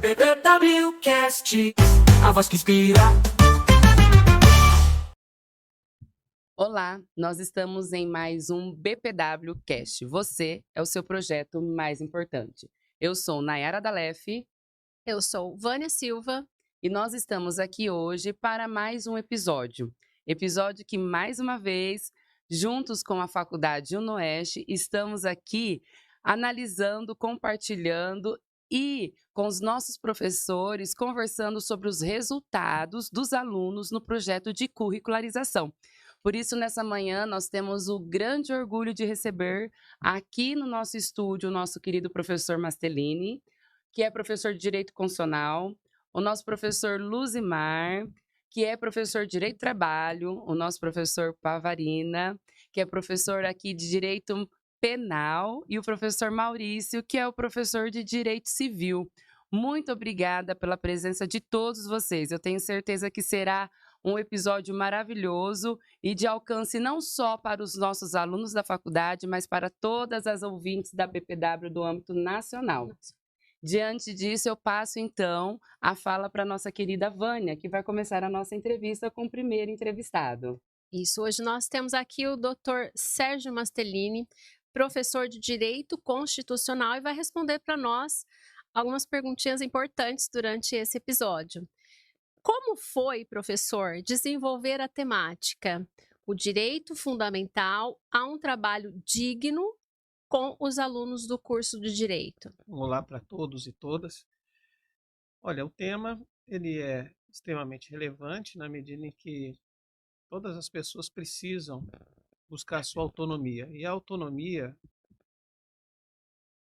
BPWcast, a voz que inspira. Olá, nós estamos em mais um BPWcast. Você é o seu projeto mais importante. Eu sou Nayara Dalef. Eu sou Vânia Silva. E nós estamos aqui hoje para mais um episódio. Episódio que, mais uma vez, juntos com a Faculdade UnoOeste, estamos aqui analisando, compartilhando e com os nossos professores conversando sobre os resultados dos alunos no projeto de curricularização. Por isso, nessa manhã, nós temos o grande orgulho de receber aqui no nosso estúdio o nosso querido professor Mastellini, que é professor de Direito Constitucional, o nosso professor Luzimar, que é professor de Direito do Trabalho, o nosso professor Pavarina, que é professor aqui de Direito Penal, e o professor Maurício, que é o professor de Direito Civil. Muito obrigada pela presença de todos vocês. Eu tenho certeza que será um episódio maravilhoso e de alcance não só para os nossos alunos da faculdade, mas para todas as ouvintes da BPW do âmbito nacional. Diante disso, eu passo, então, a fala para a nossa querida Vânia, que vai começar a nossa entrevista com o primeiro entrevistado. Isso, hoje nós temos aqui o Dr. Sérgio Mastellini, professor de Direito Constitucional, e vai responder para nós algumas perguntinhas importantes durante esse episódio. Como foi, professor, desenvolver a temática, o direito fundamental a um trabalho digno com os alunos do curso de Direito? Olá para todos e todas. Olha, o tema ele é extremamente relevante na medida em que todas as pessoas precisam buscar sua autonomia. E a autonomia,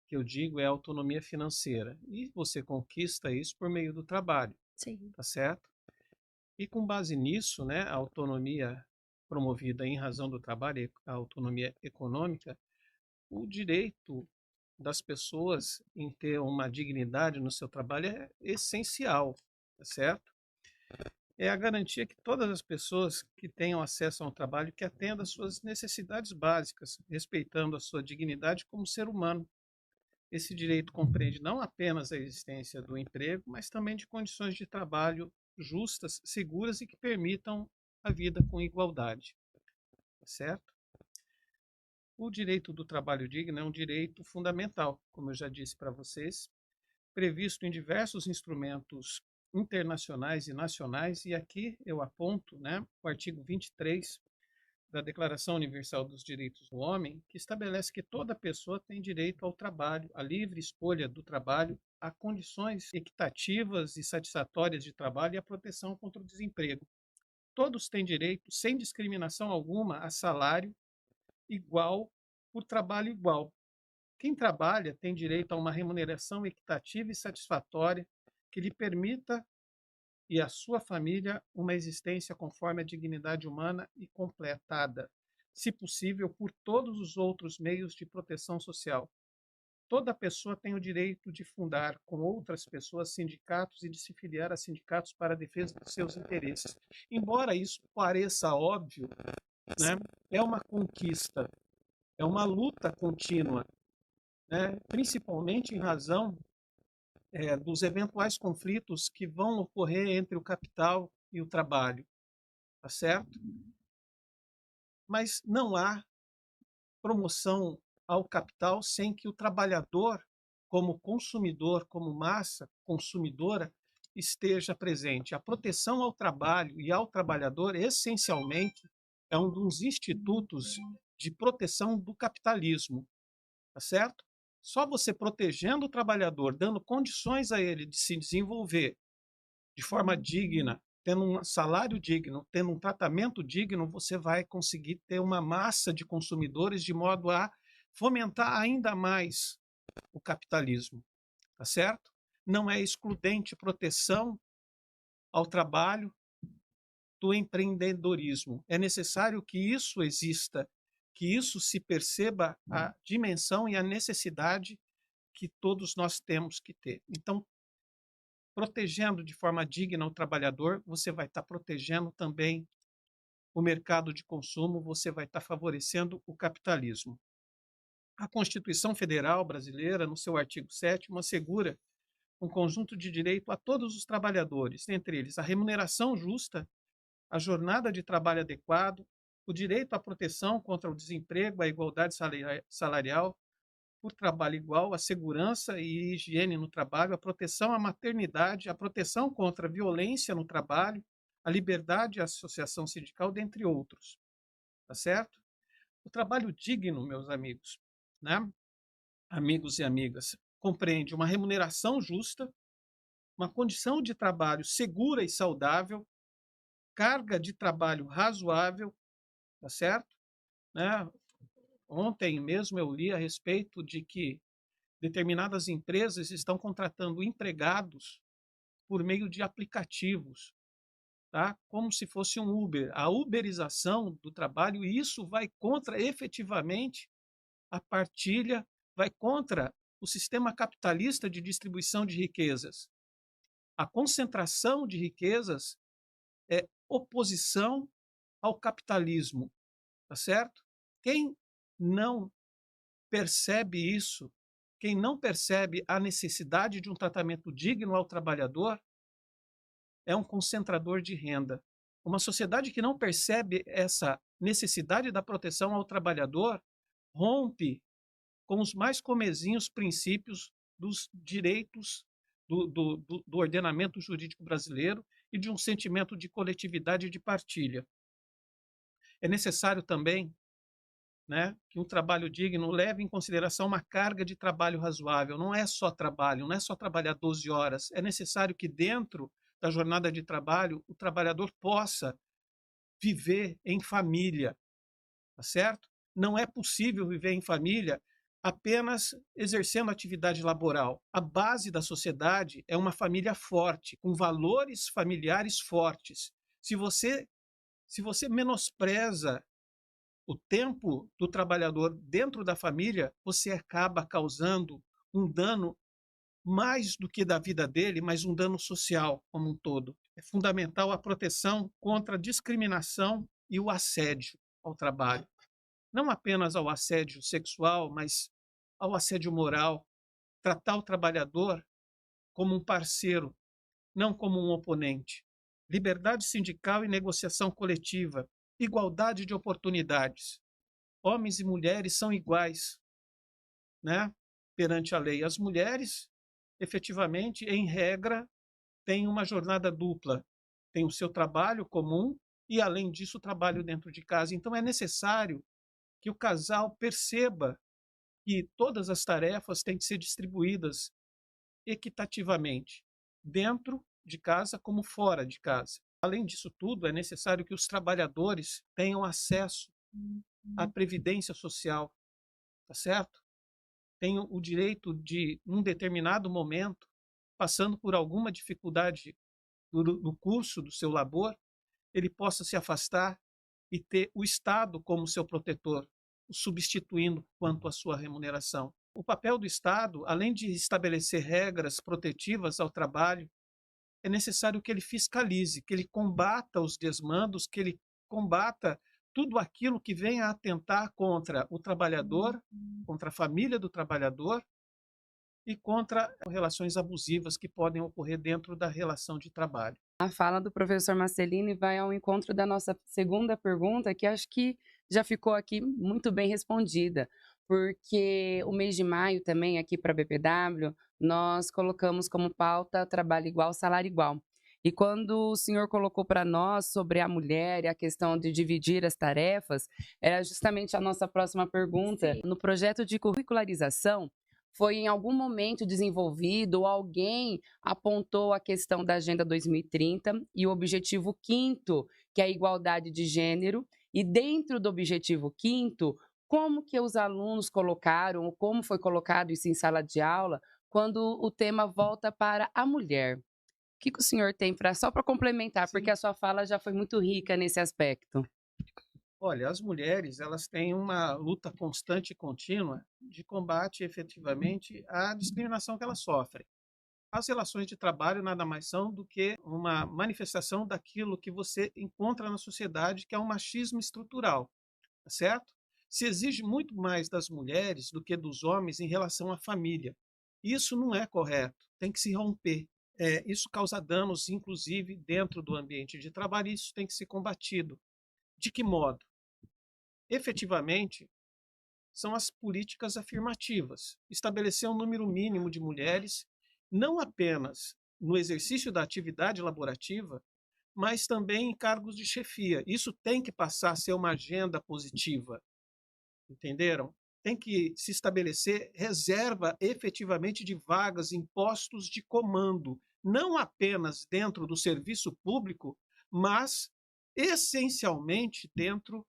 que eu digo, é a autonomia financeira. E você conquista isso por meio do trabalho. Sim. Tá certo? E com base nisso, né, a autonomia promovida em razão do trabalho, a autonomia econômica, o direito das pessoas em ter uma dignidade no seu trabalho é essencial, tá certo? É a garantia que todas as pessoas que tenham acesso a um trabalho que atenda às suas necessidades básicas, respeitando a sua dignidade como ser humano. Esse direito compreende não apenas a existência do emprego, mas também de condições de trabalho justas, seguras e que permitam a vida com igualdade, tá certo? O direito do trabalho digno é um direito fundamental, como eu já disse para vocês, previsto em diversos instrumentos internacionais e nacionais, e aqui eu aponto, né, o artigo 23 da Declaração Universal dos Direitos do Homem, que estabelece que toda pessoa tem direito ao trabalho, à livre escolha do trabalho, a condições equitativas e satisfatórias de trabalho e a proteção contra o desemprego. Todos têm direito, sem discriminação alguma, a salário igual por trabalho igual. Quem trabalha tem direito a uma remuneração equitativa e satisfatória que lhe permita e a sua família uma existência conforme a dignidade humana e completada, se possível, por todos os outros meios de proteção social. Toda pessoa tem o direito de fundar com outras pessoas sindicatos e de se filiar a sindicatos para a defesa dos seus interesses. Embora isso pareça óbvio, né, é uma conquista, é uma luta contínua, né, principalmente em razão dos eventuais conflitos que vão ocorrer entre o capital e o trabalho, tá certo? Mas não há promoção ao capital sem que o trabalhador, como consumidor, como massa consumidora, esteja presente. A proteção ao trabalho e ao trabalhador, essencialmente, é um dos institutos de proteção do capitalismo, tá certo? Só você protegendo o trabalhador, dando condições a ele de se desenvolver de forma digna, tendo um salário digno, tendo um tratamento digno, você vai conseguir ter uma massa de consumidores de modo a fomentar ainda mais o capitalismo, tá certo? Não é excludente proteção ao trabalho do empreendedorismo. É necessário que isso exista, que isso se perceba a dimensão e a necessidade que todos nós temos que ter. Então, protegendo de forma digna o trabalhador, você vai estar protegendo também o mercado de consumo, você vai estar favorecendo o capitalismo. A Constituição Federal Brasileira, no seu artigo 7º, assegura um conjunto de direito a todos os trabalhadores, entre eles a remuneração justa, a jornada de trabalho adequado, o direito à proteção contra o desemprego, a igualdade salarial, por trabalho igual, a segurança e higiene no trabalho, a proteção à maternidade, a proteção contra a violência no trabalho, a liberdade de associação sindical, dentre outros. Tá certo? O trabalho digno, meus amigos, né? Amigos e amigas, compreende uma remuneração justa, uma condição de trabalho segura e saudável, carga de trabalho razoável, tá certo? Né? Ontem mesmo eu li a respeito de que determinadas empresas estão contratando empregados por meio de aplicativos, tá? Como se fosse um Uber. A uberização do trabalho, e isso vai contra efetivamente a partilha, vai contra o sistema capitalista de distribuição de riquezas. A concentração de riquezas é oposição ao capitalismo, tá certo? Quem não percebe isso, quem não percebe a necessidade de um tratamento digno ao trabalhador, é um concentrador de renda. Uma sociedade que não percebe essa necessidade da proteção ao trabalhador rompe com os mais comezinhos princípios dos direitos do ordenamento jurídico brasileiro e de um sentimento de coletividade e de partilha. É necessário também, né, que um trabalho digno leve em consideração uma carga de trabalho razoável. Não é só trabalho, não é só trabalhar 12 horas. É necessário que dentro da jornada de trabalho o trabalhador possa viver em família, tá certo? Não é possível viver em família apenas exercendo atividade laboral. A base da sociedade é uma família forte, com valores familiares fortes. Se você menospreza o tempo do trabalhador dentro da família, você acaba causando um dano mais do que da vida dele, mas um dano social como um todo. É fundamental a proteção contra a discriminação e o assédio ao trabalho. Não apenas ao assédio sexual, mas ao assédio moral. Tratar o trabalhador como um parceiro, não como um oponente. Liberdade sindical e negociação coletiva. Igualdade de oportunidades. Homens e mulheres são iguais, né, perante a lei. As mulheres, efetivamente, em regra, têm uma jornada dupla. Tem o seu trabalho comum e, além disso, o trabalho dentro de casa. Então, é necessário que o casal perceba que todas as tarefas têm que ser distribuídas equitativamente, dentro de casa como fora de casa. Além disso tudo, é necessário que os trabalhadores tenham acesso à previdência social, tá certo? Tenham o direito de, num determinado momento, passando por alguma dificuldade no curso do seu labor, ele possa se afastar e ter o Estado como seu protetor, o substituindo quanto à sua remuneração. O papel do Estado, além de estabelecer regras protetivas ao trabalho, é necessário que ele fiscalize, que ele combata os desmandos, que ele combata tudo aquilo que venha a atentar contra o trabalhador, contra a família do trabalhador e contra relações abusivas que podem ocorrer dentro da relação de trabalho. A fala do professor Marcelini vai ao encontro da nossa segunda pergunta, que acho que já ficou aqui muito bem respondida, porque o mês de maio também, aqui para a BPW, nós colocamos como pauta trabalho igual, salário igual. E quando o senhor colocou para nós sobre a mulher e a questão de dividir as tarefas, era justamente a nossa próxima pergunta. Sim. No projeto de curricularização, foi em algum momento desenvolvido ou alguém apontou a questão da Agenda 2030 e o objetivo 5º, que é a igualdade de gênero, e dentro do objetivo 5º, como que os alunos colocaram, ou como foi colocado isso em sala de aula, quando o tema volta para a mulher? O que o senhor tem só para complementar, Sim. porque a sua fala já foi muito rica nesse aspecto. Olha, as mulheres, elas têm uma luta constante e contínua de combate efetivamente à discriminação que elas sofrem. As relações de trabalho nada mais são do que uma manifestação daquilo que você encontra na sociedade, que é um machismo estrutural, tá certo? Se exige muito mais das mulheres do que dos homens em relação à família. Isso não é correto, tem que se romper. Isso causa danos, inclusive, dentro do ambiente de trabalho, e isso tem que ser combatido. De que modo? Efetivamente, são as políticas afirmativas. Estabelecer um número mínimo de mulheres, não apenas no exercício da atividade laborativa, mas também em cargos de chefia. Isso tem que passar a ser uma agenda positiva, entenderam? Tem que se estabelecer reserva efetivamente de vagas em postos de comando, não apenas dentro do serviço público, mas essencialmente dentro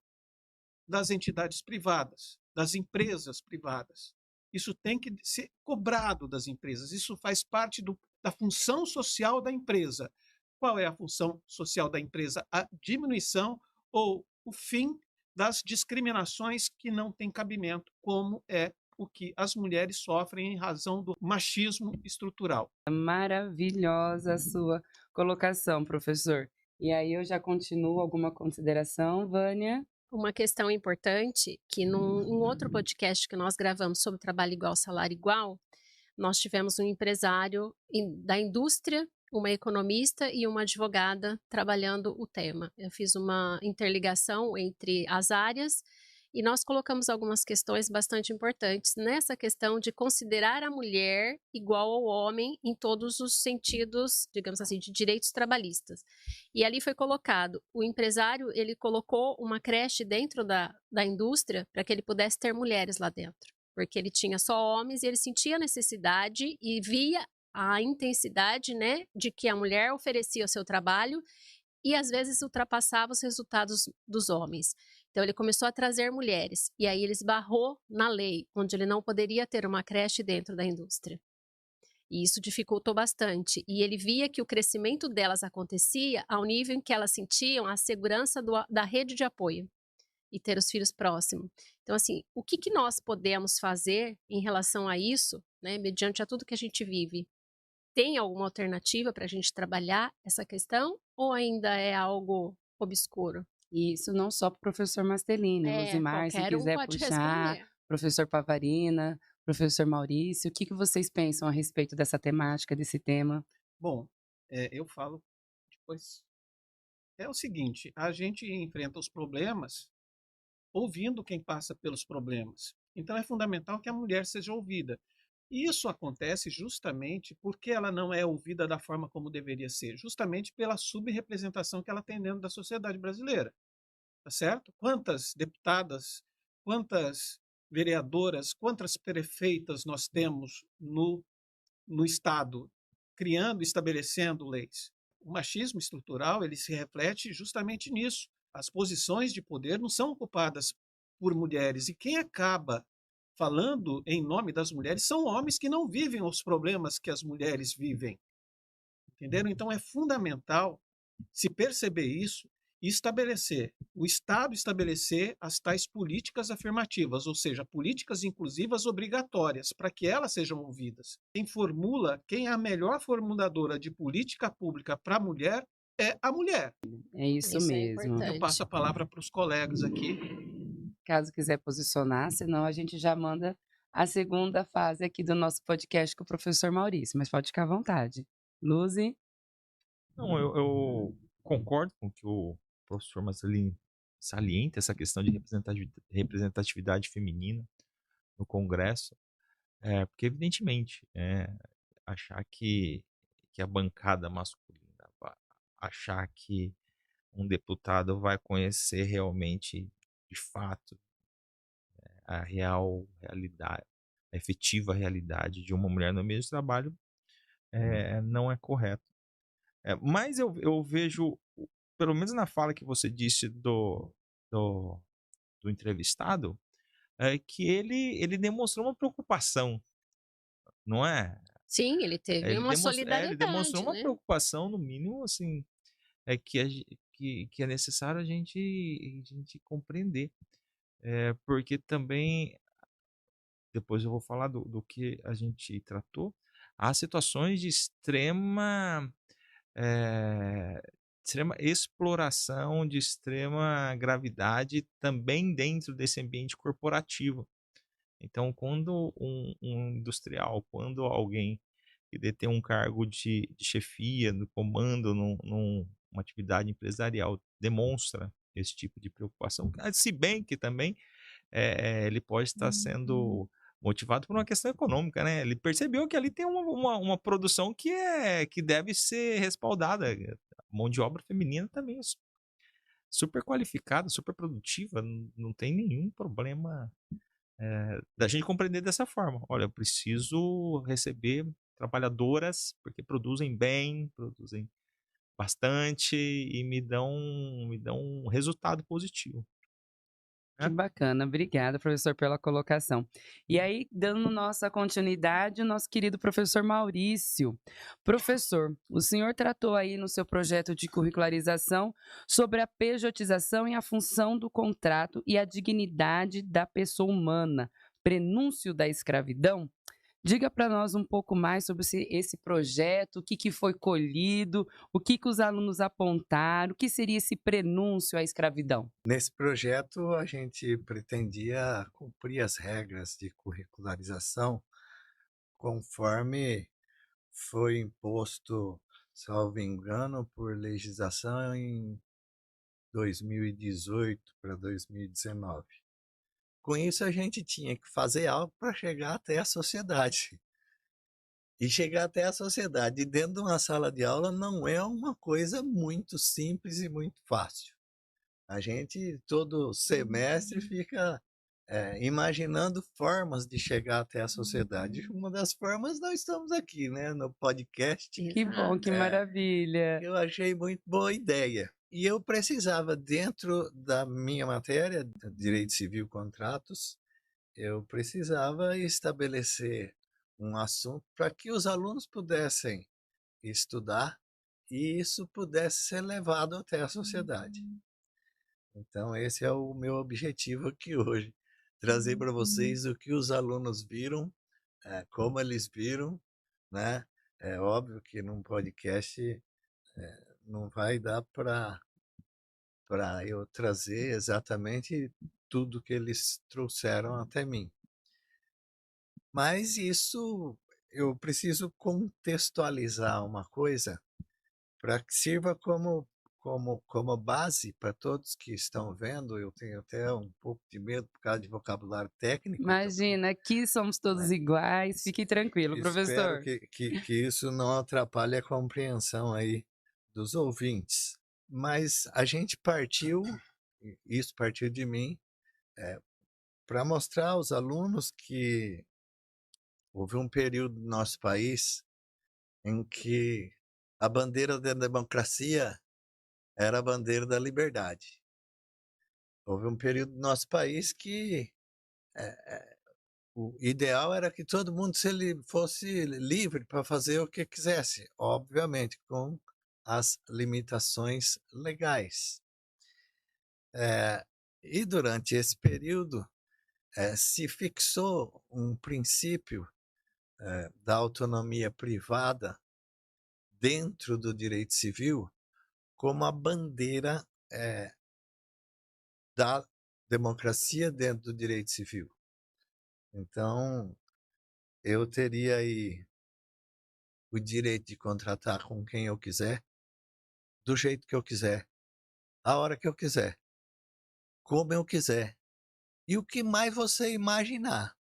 das entidades privadas, das empresas privadas. Isso tem que ser cobrado das empresas, isso faz parte da função social da empresa. Qual é a função social da empresa? A diminuição ou o fim das discriminações que não têm cabimento, como é o que as mulheres sofrem em razão do machismo estrutural. Maravilhosa a sua colocação, professor. E aí eu já continuo alguma consideração, Vânia? Uma questão importante que em outro podcast que nós gravamos sobre trabalho igual, salário igual, nós tivemos um empresário da indústria, uma economista e uma advogada trabalhando o tema. Eu fiz uma interligação entre as áreas e nós colocamos algumas questões bastante importantes nessa questão de considerar a mulher igual ao homem em todos os sentidos, digamos assim, de direitos trabalhistas. E ali foi colocado, o empresário, ele colocou uma creche dentro da indústria para que ele pudesse ter mulheres lá dentro, porque ele tinha só homens e ele sentia a necessidade e via a intensidade, né, de que a mulher oferecia o seu trabalho e às vezes ultrapassava os resultados dos homens. Então ele começou a trazer mulheres e aí ele esbarrou na lei, onde ele não poderia ter uma creche dentro da indústria. E isso dificultou bastante. E ele via que o crescimento delas acontecia ao nível em que elas sentiam a segurança da rede de apoio e ter os filhos próximos. Então, assim, o que nós podemos fazer em relação a isso, né, mediante a tudo que a gente vive? Tem alguma alternativa para a gente trabalhar essa questão ou ainda é algo obscuro? E isso não só para o professor Mastelini, Luzimar, se qualquer um quiser pode puxar, responder. professor Pavarina, professor Maurício, o que vocês pensam a respeito dessa temática, desse tema? Bom, eu falo depois. É o seguinte, a gente enfrenta os problemas ouvindo quem passa pelos problemas. Então é fundamental que a mulher seja ouvida. E isso acontece justamente porque ela não é ouvida da forma como deveria ser, justamente pela subrepresentação que ela tem dentro da sociedade brasileira. Tá certo? Quantas deputadas, quantas vereadoras, quantas prefeitas nós temos no Estado criando, estabelecendo leis? O machismo estrutural ele se reflete justamente nisso. As posições de poder não são ocupadas por mulheres e quem acaba falando em nome das mulheres são homens que não vivem os problemas que as mulheres vivem. Entenderam? Então é fundamental se perceber isso e estabelecer, o Estado estabelecer as tais políticas afirmativas, ou seja, políticas inclusivas obrigatórias, para que elas sejam ouvidas. Quem é a melhor formuladora de política pública para a mulher é a mulher. É isso Isso é mesmo. importante. Eu passo a palavra para os colegas aqui. Caso quiser posicionar, senão a gente já manda a segunda fase aqui do nosso podcast com o professor Maurício, mas pode ficar à vontade. Luzi? Não, eu concordo com o que o professor Marcelino salienta, essa questão de representatividade feminina no Congresso, porque evidentemente achar que a bancada masculina, achar que um deputado vai conhecer realmente, de fato, a realidade, a efetiva realidade de uma mulher no meio de trabalho, não é correto. Mas eu vejo, pelo menos na fala que você disse do entrevistado, que ele demonstrou uma preocupação, não é? Sim, ele teve uma Ele solidariedade, demonstrou uma né? preocupação, no mínimo, assim, que é necessário a gente compreender. Porque também, depois eu vou falar do que a gente tratou, há situações de extrema exploração, de extrema gravidade também dentro desse ambiente corporativo. Então, quando um industrial, quando alguém que detém um cargo de chefia, no comando, numa atividade empresarial, demonstra esse tipo de preocupação, se bem que também ele pode estar sendo motivado por uma questão econômica, né? Ele percebeu que ali tem uma produção que deve ser respaldada. A mão de obra feminina também é super qualificada, super produtiva, não tem nenhum problema da gente compreender dessa forma. Olha, eu preciso receber trabalhadoras porque produzem bem, produzem bastante e me dão um resultado positivo, Que né? bacana, obrigada, professor, pela colocação. E aí, dando nossa continuidade, o nosso querido professor Maurício. Professor, o senhor tratou aí no seu projeto de curricularização sobre a pejotização e a função do contrato e a dignidade da pessoa humana, prenúncio da escravidão. Diga para nós um pouco mais sobre esse projeto, o que foi colhido, o que os alunos apontaram, o que seria esse prenúncio à escravidão? Nesse projeto, a gente pretendia cumprir as regras de curricularização conforme foi imposto, salvo engano, por legislação em 2018 para 2019. Com isso, a gente tinha que fazer algo para chegar até a sociedade. E chegar até a sociedade dentro de uma sala de aula não é uma coisa muito simples e muito fácil. A gente, todo semestre, fica imaginando formas de chegar até a sociedade. Uma das formas, nós estamos aqui, né, no podcast. Que bom, que maravilha. Eu achei muito boa ideia. E eu precisava, dentro da minha matéria, Direito Civil e Contratos, eu precisava estabelecer um assunto para que os alunos pudessem estudar e isso pudesse ser levado até a sociedade. Então, esse é o meu objetivo aqui hoje, trazer para vocês o que os alunos viram, como eles viram, né? É óbvio que num podcast não vai dar para eu trazer exatamente tudo que eles trouxeram até mim. Mas isso, eu preciso contextualizar uma coisa para que sirva como base para todos que estão vendo. Eu tenho até um pouco de medo por causa de vocabulário técnico. Imagina, aqui somos todos iguais, fique tranquilo, professor. Espero que isso não atrapalhe a compreensão aí dos ouvintes. Mas a gente partiu, isso partiu de mim, para mostrar aos alunos que houve um período no nosso país em que a bandeira da democracia era a bandeira da liberdade. Houve um período no nosso país que o ideal era que todo mundo fosse livre para fazer o que quisesse, obviamente, com as limitações legais. E durante esse período se fixou um princípio da autonomia privada dentro do direito civil como a bandeira da democracia dentro do direito civil. Então, eu teria aí o direito de contratar com quem eu quiser, do jeito que eu quiser, a hora que eu quiser, como eu quiser, e o que mais você imaginar.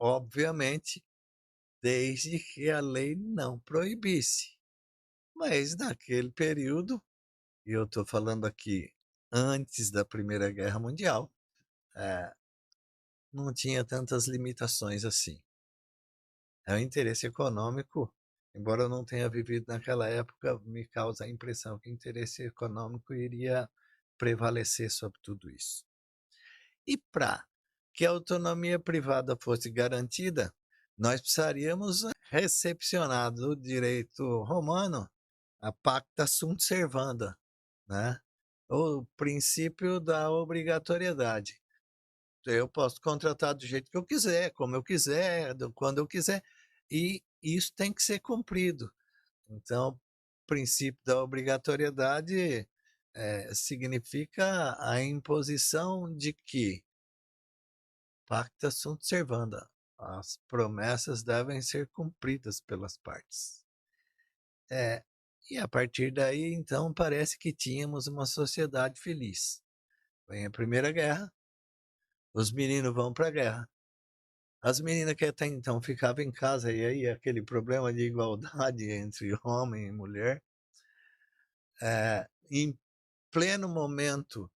Obviamente, desde que a lei não proibisse. Mas naquele período, e eu estou falando aqui antes da Primeira Guerra Mundial, não tinha tantas limitações assim. O interesse econômico, embora eu não tenha vivido naquela época, me causa a impressão que o interesse econômico iria prevalecer sobre tudo isso. E para que a autonomia privada fosse garantida, nós precisaríamos recepcionar do direito romano a pacta sunt servanda, né? O princípio da obrigatoriedade. Eu posso contratar do jeito que eu quiser, como eu quiser, quando eu quiser, e isso tem que ser cumprido. Então, o princípio da obrigatoriedade significa a imposição de que pacta sunt servanda. As promessas devem ser cumpridas pelas partes. E a partir daí, então, parece que tínhamos uma sociedade feliz. Vem a Primeira Guerra, os meninos vão para a guerra. As meninas que até então ficavam em casa, e aí aquele problema de igualdade entre homem e mulher, em pleno momento,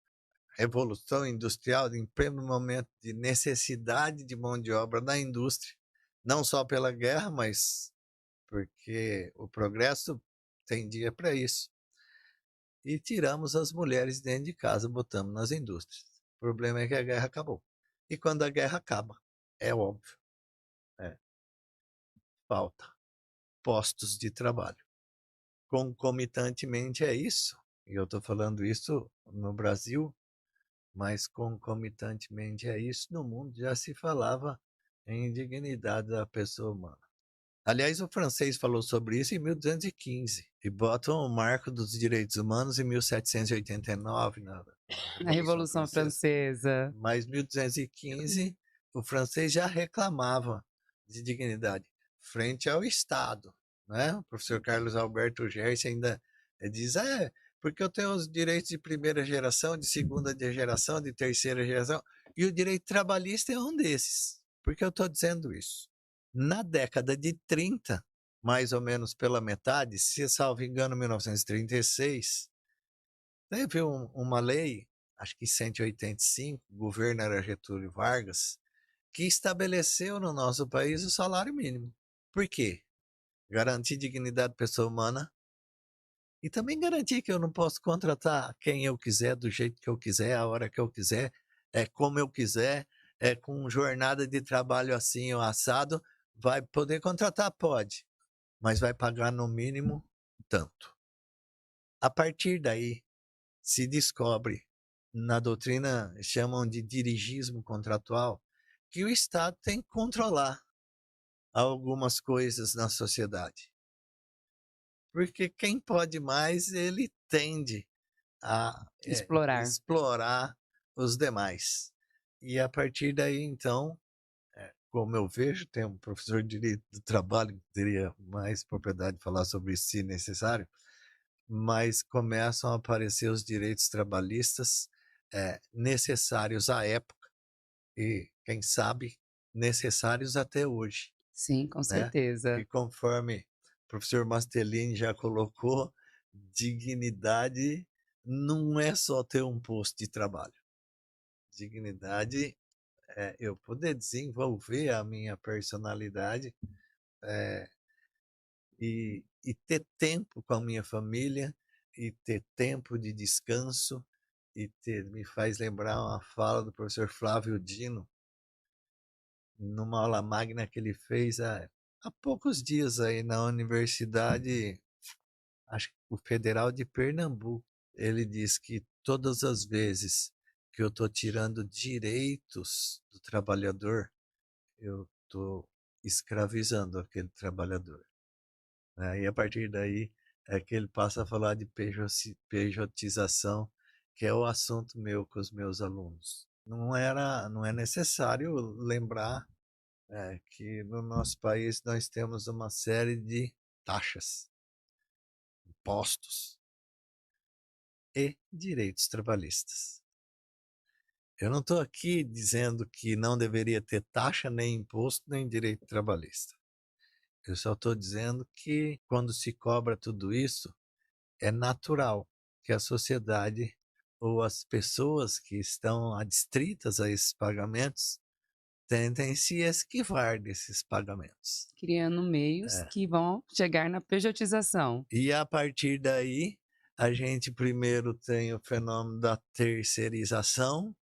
revolução industrial, em pleno momento de necessidade de mão de obra na indústria, não só pela guerra, mas porque o progresso tendia para isso. E tiramos as mulheres dentro de casa, botamos nas indústrias. O problema é que a guerra acabou. E quando a guerra acaba, é óbvio, falta postos de trabalho. Concomitantemente é isso, e eu estou falando isso no Brasil, mas concomitantemente a isso no mundo já se falava em indignidade da pessoa humana. Aliás, o francês falou sobre isso em 1215 e botam o marco dos direitos humanos em 1789 na Na Revolução Francesa. Mas em 1215 o francês já reclamava de dignidade frente ao Estado, né? O professor Carlos Alberto Gersi ainda diz, porque eu tenho os direitos de primeira geração, de segunda geração, de terceira geração, e o direito trabalhista é um desses. Por que eu estou dizendo isso? Na década de 30, mais ou menos pela metade, se salvo engano, 1936, teve uma lei, acho que 185, o governo era Getúlio Vargas, que estabeleceu no nosso país o salário mínimo. Por quê? Garantir dignidade da pessoa humana e também garantir que eu não posso contratar quem eu quiser, do jeito que eu quiser, a hora que eu quiser, como eu quiser, com jornada de trabalho assim ou assado. Vai poder contratar? Pode, mas vai pagar no mínimo tanto. A partir daí, se descobre, na doutrina chamam de dirigismo contratual, que o Estado tem que controlar algumas coisas na sociedade. Porque quem pode mais, ele tende a explorar os demais. E a partir daí, então, como eu vejo, tem um professor de Direito do Trabalho que teria mais propriedade de falar sobre isso se necessário, mas começam a aparecer os direitos trabalhistas necessários à época e, quem sabe, necessários até hoje. Sim, com certeza. E conforme o professor Mastelini já colocou, dignidade não é só ter um posto de trabalho. Dignidade é eu poder desenvolver a minha personalidade e ter tempo com a minha família e ter tempo de descanso me faz lembrar uma fala do professor Flávio Dino numa aula magna que ele fez há poucos dias aí na Universidade, acho que o Federal de Pernambuco. Ele diz que todas as vezes que eu estou tirando direitos do trabalhador, eu estou escravizando aquele trabalhador. E a partir daí é que ele passa a falar de pejotização, que é o assunto meu com os meus alunos. Não é necessário lembrar que no nosso país nós temos uma série de taxas, impostos e direitos trabalhistas. Eu não estou aqui dizendo que não deveria ter taxa, nem imposto, nem direito trabalhista. Eu só estou dizendo que quando se cobra tudo isso, é natural que a sociedade ou as pessoas que estão adstritas a esses pagamentos tentem se esquivar desses pagamentos. Criando meios que vão chegar na pejotização. E a partir daí, a gente primeiro tem o fenômeno da terceirização,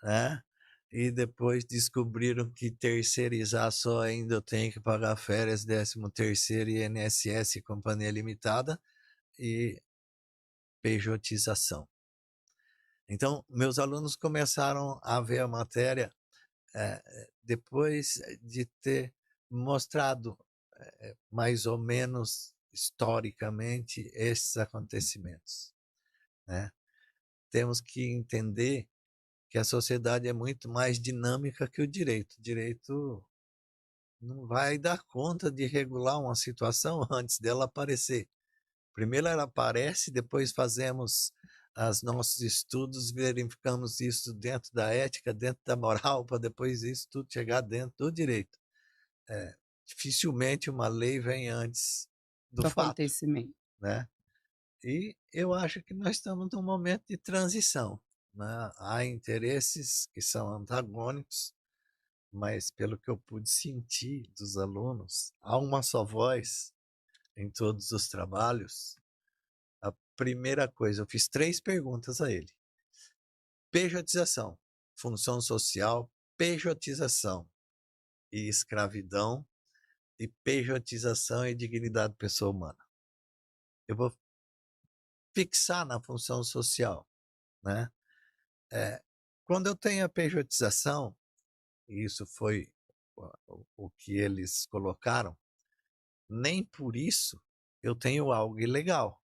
né? E depois descobriram que terceirizar só ainda eu tenho que pagar férias, 13º, INSS e Companhia Limitada e pejotização. Então, meus alunos começaram a ver a matéria depois de ter mostrado mais ou menos historicamente esses acontecimentos, né? Temos que entender que a sociedade é muito mais dinâmica que o direito. O direito não vai dar conta de regular uma situação antes dela aparecer. Primeiro ela aparece, depois fazemos os nossos estudos, verificamos isso dentro da ética, dentro da moral, para depois isso tudo chegar dentro do direito. Dificilmente uma lei vem antes do Do fato, acontecimento. né? E eu acho que nós estamos num momento de transição, né? Há interesses que são antagônicos, mas pelo que eu pude sentir dos alunos, há uma só voz em todos os trabalhos. A primeira coisa, eu fiz 3 perguntas a ele. Pejotização, função social, pejotização e escravidão, e pejotização e dignidade da pessoa humana. Eu vou fixar na função social, né? Quando eu tenho a pejotização, e isso foi o que eles colocaram, nem por isso eu tenho algo ilegal.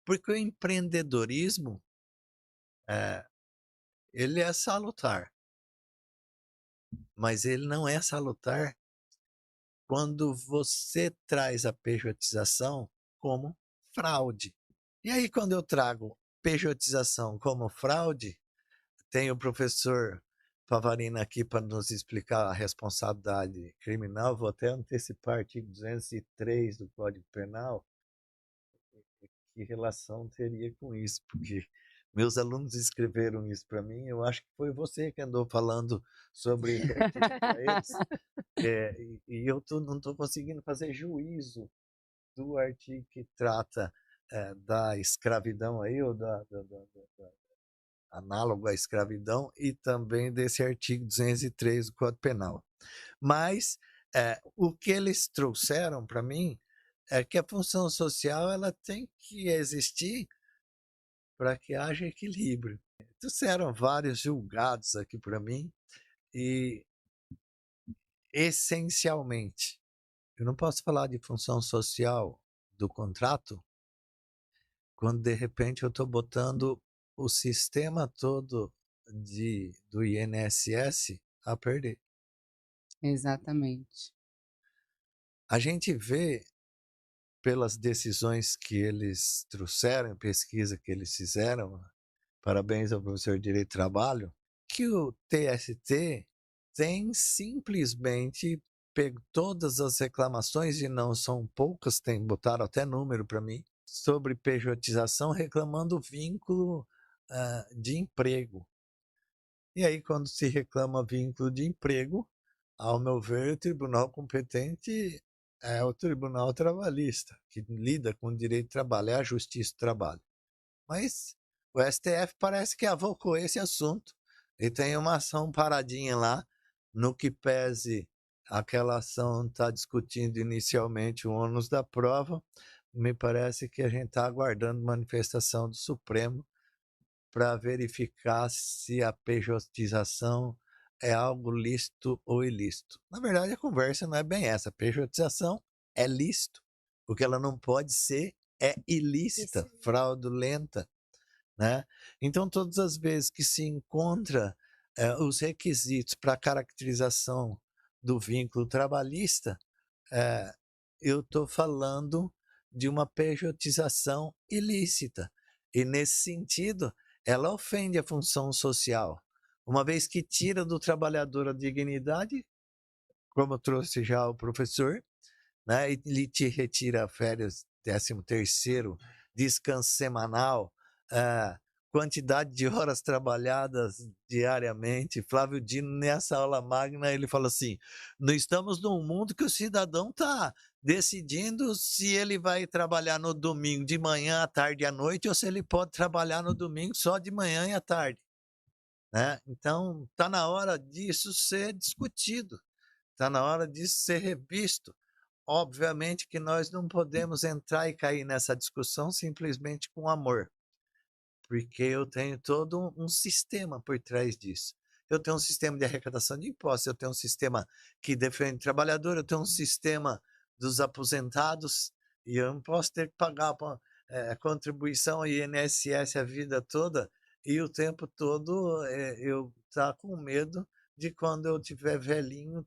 Porque o empreendedorismo, ele é salutar, mas ele não é salutar quando você traz a pejotização como fraude. E aí, quando eu trago pejotização como fraude, tem o professor Favarina aqui para nos explicar a responsabilidade criminal. Vou até antecipar o artigo 203 do Código Penal. Que relação teria com isso? Porque meus alunos escreveram isso para mim. Eu acho que foi você que andou falando sobre esse artigo para eles. E eu não estou conseguindo fazer juízo do artigo que trata da escravidão aí, ou análogo à escravidão, e também desse artigo 203 do Código Penal. Mas o que eles trouxeram para mim é que a função social ela tem que existir para que haja equilíbrio. Trouxeram vários julgados aqui para mim e, essencialmente, eu não posso falar de função social do contrato quando, de repente, eu estou botando o sistema todo do INSS a perder. Exatamente. A gente vê, pelas decisões que eles trouxeram, pesquisa que eles fizeram, parabéns ao professor de Direito do Trabalho, que o TST tem simplesmente pego todas as reclamações, e não são poucas, botaram até número para mim, sobre pejotização, reclamando vínculo de emprego. E aí, quando se reclama vínculo de emprego, ao meu ver, o tribunal competente é o Tribunal Trabalhista, que lida com o direito de trabalho, é a Justiça do Trabalho. Mas o STF parece que avocou esse assunto e tem uma ação paradinha lá, no que pese aquela ação está discutindo inicialmente o ônus da prova. Me parece que a gente está aguardando manifestação do Supremo para verificar se a pejotização é algo lícito ou ilícito. Na verdade, a conversa não é bem essa. A pejotização é lícito. O que ela não pode ser é ilícita, fraudulenta, né? Então, todas as vezes que se encontra os requisitos para a caracterização do vínculo trabalhista, eu estou falando de uma pejotização ilícita. E, nesse sentido, ela ofende a função social, uma vez que tira do trabalhador a dignidade, como trouxe já o professor, né? Ele te retira férias, 13º, descanso semanal, quantidade de horas trabalhadas diariamente. Flávio Dino, nessa aula magna, ele fala assim: não estamos num mundo que o cidadão está decidindo se ele vai trabalhar no domingo de manhã, à tarde e à noite, ou se ele pode trabalhar no domingo só de manhã e à tarde, né? Então, está na hora disso ser discutido, está na hora disso ser revisto. Obviamente que nós não podemos entrar e cair nessa discussão simplesmente com amor, porque eu tenho todo um sistema por trás disso. Eu tenho um sistema de arrecadação de impostos, eu tenho um sistema que defende o trabalhador, eu tenho um sistema dos aposentados, e eu não posso ter que pagar contribuição ao INSS a vida toda E o tempo todo eu tá com medo de quando eu tiver velhinho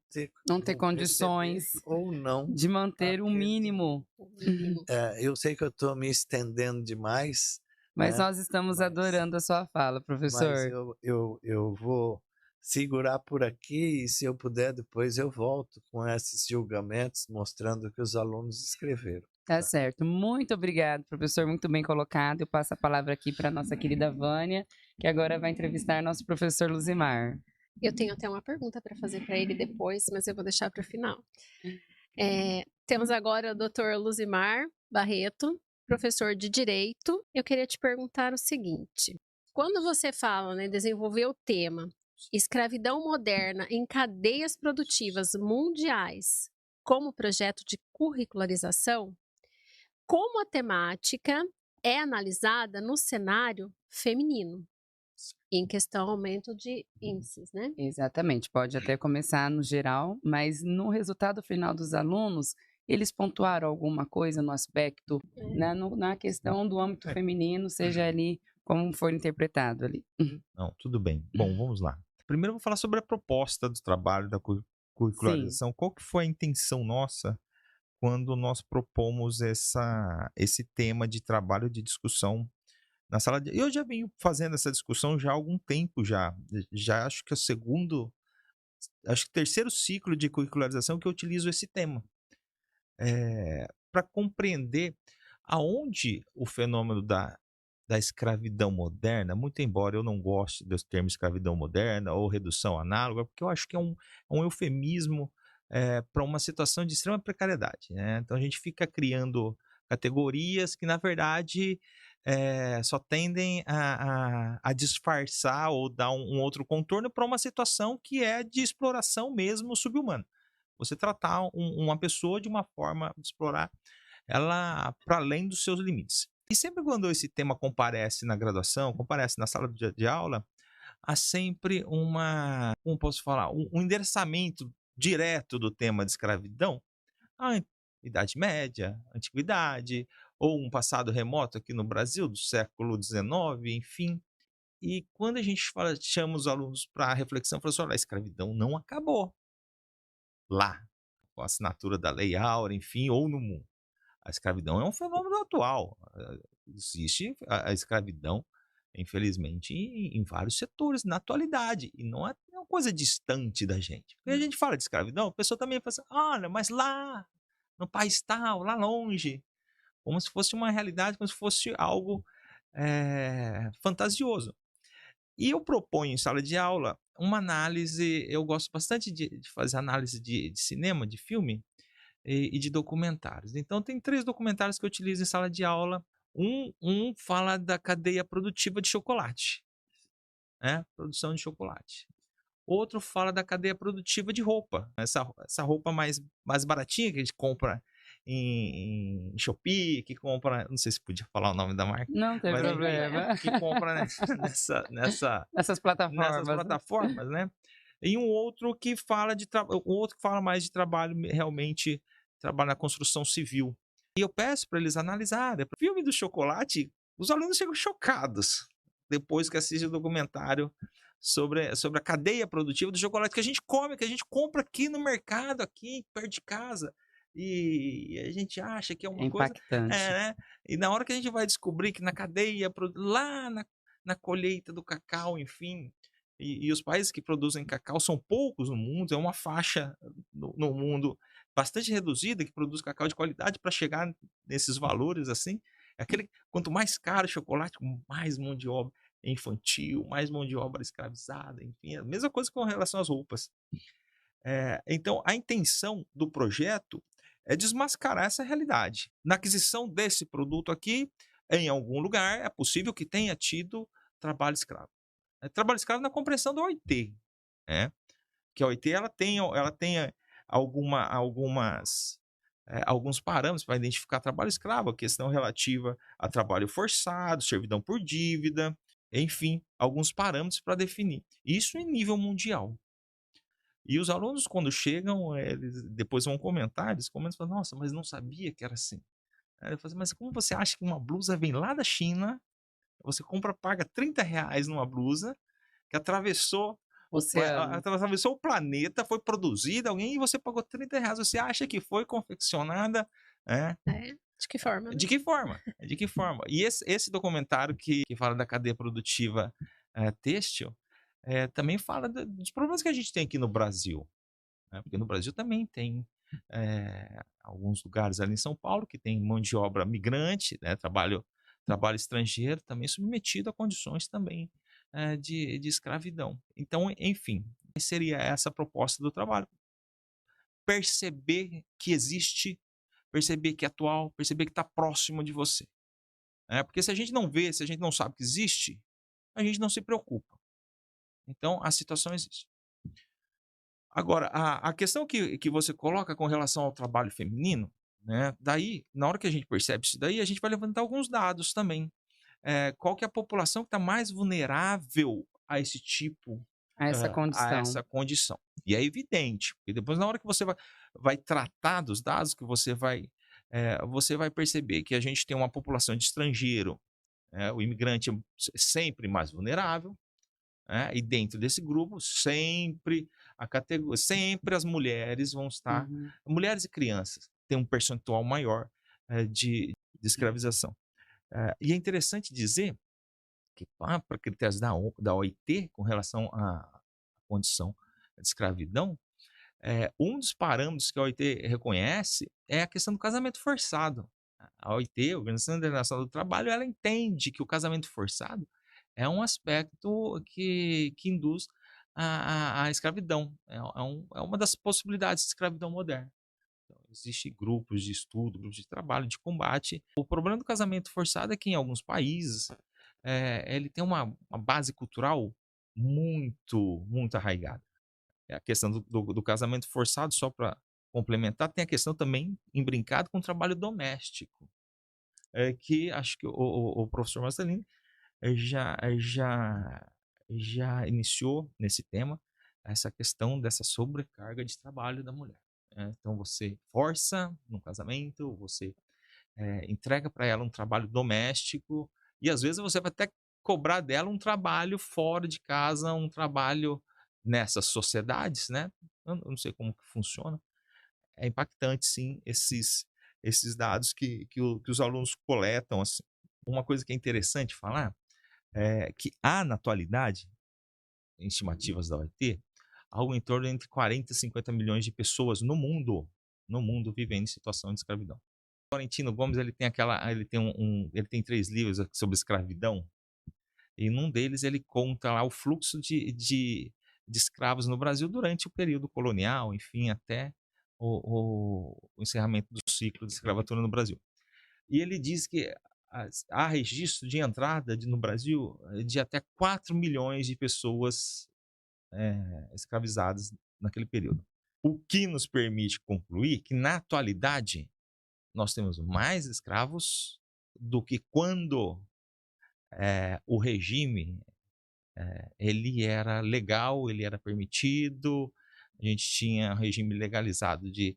Não ter não condições perceber ou não de manter o aquele mínimo. O mínimo. eu sei que eu estou me estendendo demais, Mas né, nós estamos mas adorando a sua fala, mas professor. eu vou segurar por aqui e se eu puder depois eu volto com esses julgamentos mostrando o que os alunos escreveram, Tá tá. certo. Muito obrigado, professor, muito bem colocado. Eu passo a palavra aqui para nossa querida Vânia, que agora vai entrevistar nosso professor Luzimar. Eu tenho até uma pergunta para fazer para ele depois, mas eu vou deixar para o final. Temos agora o Dr. Luzimar Barreto, professor de Direito. Eu queria te perguntar o seguinte: quando você fala, né, desenvolver o tema escravidão moderna em cadeias produtivas mundiais como projeto de curricularização, como a temática é analisada no cenário feminino? Em questão aumento de índices, né? Exatamente, pode até começar no geral, mas no resultado final dos alunos, eles pontuaram alguma coisa no aspecto, né, na questão do âmbito feminino, seja ali como for interpretado ali. Não, tudo bem. Bom, vamos lá. Primeiro eu vou falar sobre a proposta do trabalho da curricularização. Qual que foi a intenção nossa quando nós propomos esse tema de trabalho de discussão na sala de... Eu já venho fazendo essa discussão já há algum tempo já. Já acho que é o terceiro ciclo de curricularização que eu utilizo esse tema. Para compreender aonde o fenômeno da escravidão moderna, muito embora eu não goste dos termos escravidão moderna ou redução análoga, porque eu acho que é um eufemismo para uma situação de extrema precariedade, né? Então a gente fica criando categorias que, na verdade, só tendem a disfarçar ou dar um outro contorno para uma situação que é de exploração mesmo subhumana. Você tratar uma pessoa de uma forma de explorar ela para além dos seus limites. E sempre quando esse tema comparece na graduação, comparece na sala de aula, há sempre como posso falar, um endereçamento direto do tema de escravidão à Idade Média, Antiguidade, ou um passado remoto aqui no Brasil, do século XIX, enfim. E quando a gente chama os alunos para a reflexão, fala assim, olha, a escravidão não acabou lá, com a assinatura da Lei Áurea, enfim, ou no mundo. A escravidão é um fenômeno atual. Existe a escravidão, infelizmente, em vários setores, na atualidade. E não é uma coisa distante da gente. Porque a gente fala de escravidão, a pessoa também fala assim, olha, mas lá, no país tal, lá longe. Como se fosse uma realidade, como se fosse algo fantasioso. E eu proponho em sala de aula uma análise, eu gosto bastante de fazer análise de cinema, de filme, e de documentários. Então, tem 3 documentários que eu utilizo em sala de aula. Um fala da cadeia produtiva de chocolate, né? Produção de chocolate. Outro fala da cadeia produtiva de roupa. Essa roupa mais baratinha que a gente compra em Shopee, que compra... Não sei se podia falar o nome da marca. Não tem Mas problema. que compra Nessas plataformas. nessas plataformas, né? E um outro que fala mais de trabalho, realmente trabalho na construção civil. E eu peço para eles analisarem. O filme do chocolate, os alunos chegam chocados depois que assistem o documentário sobre a cadeia produtiva do chocolate que a gente come, que a gente compra aqui no mercado, aqui perto de casa. E a gente acha que é uma coisa... Impactante. né? E na hora que a gente vai descobrir que na cadeia, lá na colheita do cacau, enfim, e os países que produzem cacau são poucos no mundo, é uma faixa no mundo bastante reduzida que produz cacau de qualidade para chegar nesses valores assim. Quanto mais caro o chocolate, mais mão de obra infantil, mais mão de obra escravizada, enfim, a mesma coisa com relação às roupas. Então, a intenção do projeto é desmascarar essa realidade. Na aquisição desse produto aqui, em algum lugar, é possível que tenha tido trabalho escravo. Trabalho escravo na compreensão da OIT, né? Que a OIT ela tem alguns parâmetros para identificar trabalho escravo, a questão relativa a trabalho forçado, servidão por dívida, enfim, alguns parâmetros para definir. Isso em nível mundial. E os alunos, quando chegam, eles depois vão comentar, eles comentam e falam, nossa, mas não sabia que era assim. Aí eu falo, mas como você acha que uma blusa vem lá da China, você compra, paga R$ 30 numa blusa que atravessou Oceano. atravessou o planeta, foi produzida, alguém, e você pagou R$ 30. Você acha que foi confeccionada, né? De que forma? De que forma? De que forma? E esse documentário que fala da cadeia produtiva têxtil, também fala dos problemas que a gente tem aqui no Brasil, né? Porque no Brasil também tem alguns lugares ali em São Paulo que tem mão de obra migrante, né? Trabalho estrangeiro, também submetido a condições também de escravidão. Então, enfim, seria essa a proposta do trabalho. Perceber que existe, perceber que é atual, perceber que está próximo de você. Porque se a gente não vê, se a gente não sabe que existe, a gente não se preocupa. Então, a situação existe. Agora, a questão que você coloca com relação ao trabalho feminino, né? Daí, na hora que a gente percebe isso daí, a gente vai levantar alguns dados também. Qual que é a população que está mais vulnerável a esse tipo, A essa a condição. essa condição? E é evidente, porque depois, na hora que você vai tratar dos dados, que você vai perceber que a gente tem uma população de estrangeiro, o imigrante é sempre mais vulnerável, e dentro desse grupo, sempre as mulheres vão estar, mulheres e crianças têm um percentual maior de escravização. E é interessante dizer que, para critérios da OIT, com relação à condição de escravidão, um dos parâmetros que a OIT reconhece é a questão do casamento forçado. A OIT, a Organização Internacional do Trabalho, ela entende que o casamento forçado é um aspecto que induz a escravidão. É uma das possibilidades de escravidão moderna. Então, existem grupos de estudo, grupos de trabalho, de combate. O problema do casamento forçado é que, em alguns países, ele tem uma base cultural muito, muito arraigada. A questão do casamento forçado, só para complementar, tem a questão também imbrincada com o trabalho doméstico, que acho que o professor Marcelino já iniciou nesse tema essa questão dessa sobrecarga de trabalho da mulher. Então, você força no casamento, você entrega para ela um trabalho doméstico, e às vezes você vai até cobrar dela um trabalho fora de casa, um trabalho nessas sociedades, né? Eu não sei como que funciona. É impactante, sim, esses dados que os alunos coletam. Assim. Uma coisa que é interessante falar é que há, na atualidade, em estimativas da OIT, algo em torno entre 40 e 50 milhões de pessoas no mundo vivendo em situação de escravidão. Florentino Gomes, ele tem 3 livros sobre escravidão, e num deles ele conta lá o fluxo de escravos no Brasil durante o período colonial, enfim, até o encerramento do ciclo de escravatura no Brasil. E ele diz que há registro de entrada no Brasil de até 4 milhões de pessoas escravizadas naquele período. O que nos permite concluir que, na atualidade, nós temos mais escravos do que quando o regime ele era legal, ele era permitido. A gente tinha um regime legalizado de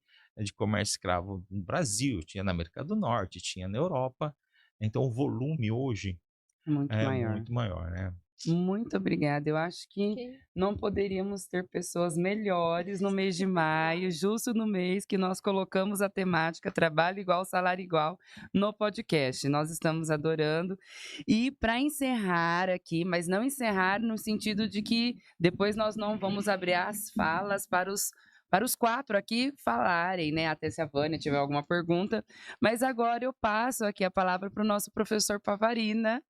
comércio escravo no Brasil, tinha na América do Norte, tinha na Europa. Então, o volume hoje Muito maior. muito maior, né? Muito obrigada. Eu acho que não poderíamos ter pessoas melhores no mês de maio, justo no mês que nós colocamos a temática Trabalho Igual, Salário Igual no podcast. Nós estamos adorando. E para encerrar aqui, mas não encerrar no sentido de que depois nós não vamos abrir as falas para os 4 aqui falarem, né? Até se a Vânia tiver alguma pergunta. Mas agora eu passo aqui a palavra para o nosso professor Pavarina,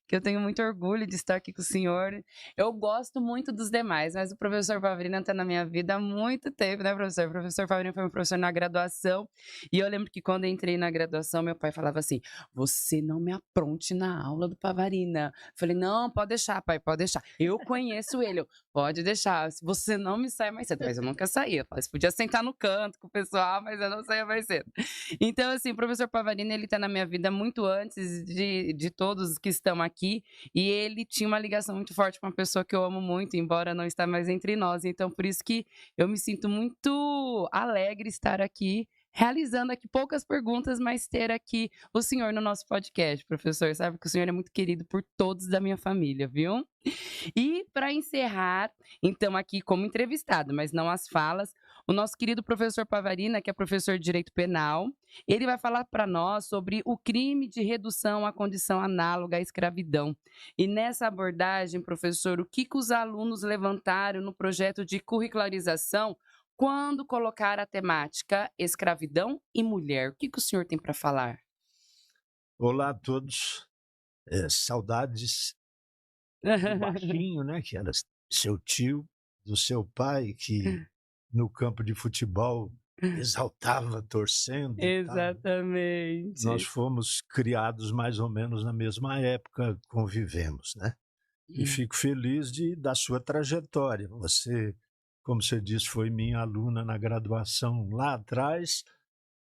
que eu tenho muito orgulho de estar aqui com o senhor. Eu gosto muito dos demais, mas o professor Pavarina está na minha vida há muito tempo, né, professor? O professor Pavarina foi meu professor na graduação, e eu lembro que quando eu entrei na graduação, meu pai falava assim, você não me apronte na aula do Pavarina. Eu falei, não, pode deixar, pai, pode deixar. Eu conheço ele, pode deixar, você não me sai mais cedo. Mas eu nunca saía, você podia sentar no canto com o pessoal, mas eu não saía mais cedo. Então, assim, o professor Pavarina, ele está na minha vida muito antes de todos que estão aqui, e ele tinha uma ligação muito forte com uma pessoa que eu amo muito, embora não está mais entre nós. Então, por isso que eu me sinto muito alegre estar aqui realizando aqui poucas perguntas, mas ter aqui o senhor no nosso podcast, professor. Sabe que o senhor é muito querido por todos da minha família, viu? E para encerrar, então, aqui como entrevistado, mas não as falas, o nosso querido professor Pavarina, que é professor de Direito Penal, ele vai falar para nós sobre o crime de redução à condição análoga à escravidão. E nessa abordagem, professor, o que os alunos levantaram no projeto de curricularização quando colocar a temática escravidão e mulher? O que o senhor tem para falar? Olá a todos. Saudades do baixinho, né? Que era seu tio, do seu pai, que no campo de futebol exaltava, torcendo e tal. Exatamente. Nós fomos criados mais ou menos na mesma época, convivemos, né? E fico feliz da sua trajetória. Você, como você disse, foi minha aluna na graduação lá atrás,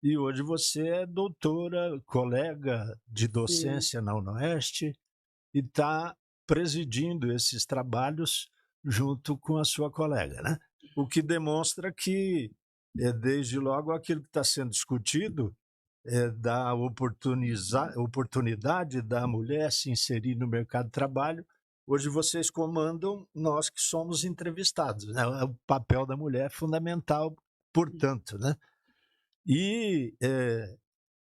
e hoje você é doutora, colega de docência na UnoOeste, e está presidindo esses trabalhos junto com a sua colega, né? O que demonstra que, desde logo, aquilo que está sendo discutido da oportunidade da mulher se inserir no mercado de trabalho. Hoje vocês comandam, nós que somos entrevistados, né? O papel da mulher é fundamental, portanto, né? E